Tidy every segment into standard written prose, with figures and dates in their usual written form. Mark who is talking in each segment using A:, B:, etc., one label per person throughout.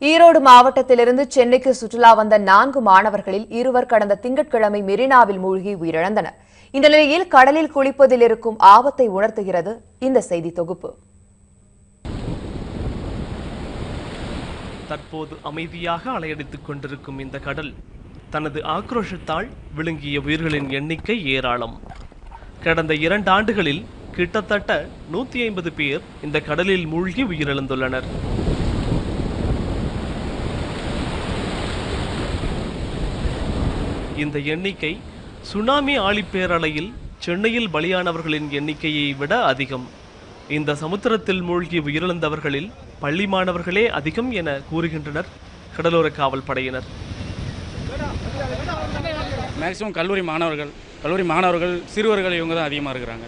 A: ஈரோடு மாவட்டத்திலிருந்து சென்னைக்கு சுற்றுலா வந்த 4 மாணவர்களில் 2 கடந்த திங்கட்கிழமை மெரினாவில் மூழ்கி உயிரிழந்தனர். இந்த நிலையில் கடலில் குளிப்பதில் இருக்கும் ஆபத்தை உணர்த்துகிறது இந்த செய்தி தொகுப்பு.
B: தற்போது அமைதியாக அலையடித்துக் கொண்டிருக்கும் இந்த கடல் தனது ஆக்ரோஷத்தால் விழுங்கிய உயிர்களின் எண்ணிக்கை ஏராளம். கடந்த 2 ஆண்டுகளில் கிட்டத்தட்ட 150 பேர் இந்த கடலில் மூழ்கி உயிரிழந்துள்ளனர். இந்த எண்ணிக்கை சுனாமி ஆழிப்பேரலையில் சென்னையில் பலியானவர்களின் எண்ணிக்கையை விட அதிகம். இந்த சமுத்திரத்தில் மூழ்கி உயிரிழந்தவர்களில் பள்ளி மாணவர்களே அதிகம் என கூறுகின்றனர் கடலோர காவல் படையினர்.
C: மேக்ஸிமம் கல்லூரி மாணவர்கள் சிறுவர்கள் இவங்க தான் அதிகமாக இருக்கிறாங்க.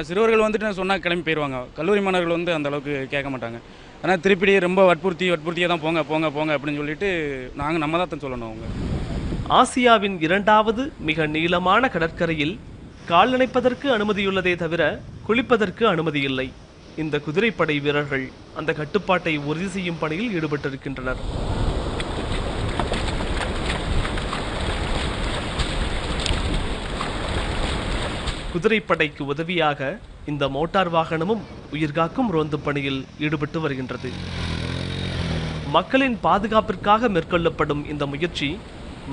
C: சிறுவர்கள் வந்துட்டு சொன்னால் கிளம்பி போயிடுவாங்க. கல்லூரி மாணவர்கள் வந்து அந்த அளவுக்கு கேட்க மாட்டாங்க. ஆனால் திருப்பி ரொம்ப வற்புறுத்தியாக தான் போங்க போங்க போங்க அப்படின்னு சொல்லிட்டு நம்ம தான் சொல்லணும். அவங்க
B: ஆசியாவின் 2வது மிக நீளமான கடற்கரையில் கால் நனைப்பதற்கு அனுமதியுள்ளதே தவிர குளிப்பதற்கு அனுமதி இல்லை. இந்த குதிரைப்படை வீரர்கள் அந்த கட்டுப்பாட்டை உறுதி செய்யும் பணியில் ஈடுபட்டிருக்கின்றனர். குதிரைப்படைக்கு உதவியாக இந்த மோட்டார் வாகனமும் உயிர்காக்கும் ரோந்து பணியில் ஈடுபட்டு வருகின்றது. மக்களின் பாதுகாப்பிற்காக மேற்கொள்ளப்படும் இந்த முயற்சி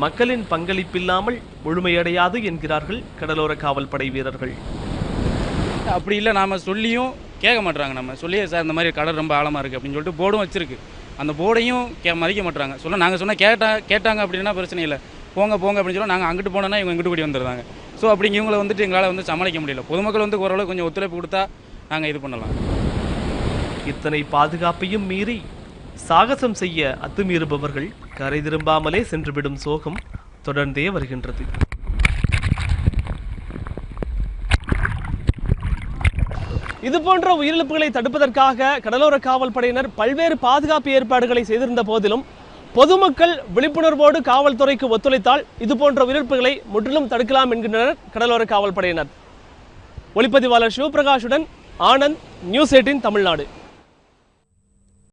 B: மக்களின் பங்களிப்பில்லாமல் முழுமையடையாது என்கிறார்கள் கடலோர காவல் படை வீரர்கள்.
C: அப்படி இல்லை, நாம் சொல்லியும் கேட்க மாட்டுறாங்க. நம்ம சொல்லியே சார் இந்த மாதிரி கடல் ரொம்ப ஆழமாக இருக்குது அப்படின்னு சொல்லிட்டு போர்டும் வச்சிருக்கு. அந்த போர்டையும் மதிக்க மாட்டுறாங்க. நாங்கள் சொன்னால் கேட்டாங்க அப்படின்னா பிரச்சனை இல்லை, போங்க போங்க அப்படின்னு சொல்லி நாங்கள் அங்கிட்டு போனோன்னா இவங்க இங்கிட்டு கூடி வந்துடுறாங்க. ஸோ அப்படிங்க இவங்களை வந்துட்டு எங்களால் சமாளிக்க முடியல. பொதுமக்கள் ஓரளவு கொஞ்சம் ஒத்துழைப்பு கொடுத்தா நாங்கள் இது பண்ணலாம்.
B: இத்தனை பாதுகாப்பையும் மீறி சாகசம் செய்ய அத்துமீறுபவர்கள் கரை திரும்பாமலே சென்றுவிடும் சோகம் தொடர்ந்தே வருகின்றது. இதுபோன்ற உயிரிழப்புகளை தடுப்பதற்காக கடலோர காவல் படையினர் பல்வேறு பாதுகாப்பு ஏற்பாடுகளை செய்திருந்த போதிலும் பொதுமக்கள் விழிப்புணர்வோடு காவல்துறைக்கு ஒத்துழைத்தால் இதுபோன்ற உயிரிழப்புகளை முற்றிலும் தடுக்கலாம் என்கின்றனர் கடலோர காவல் படையினர். ஒளிப்பதிவாளர் சிவபிரகாஷுடன் ஆனந்த், நியூஸ் 18 தமிழ்நாடு.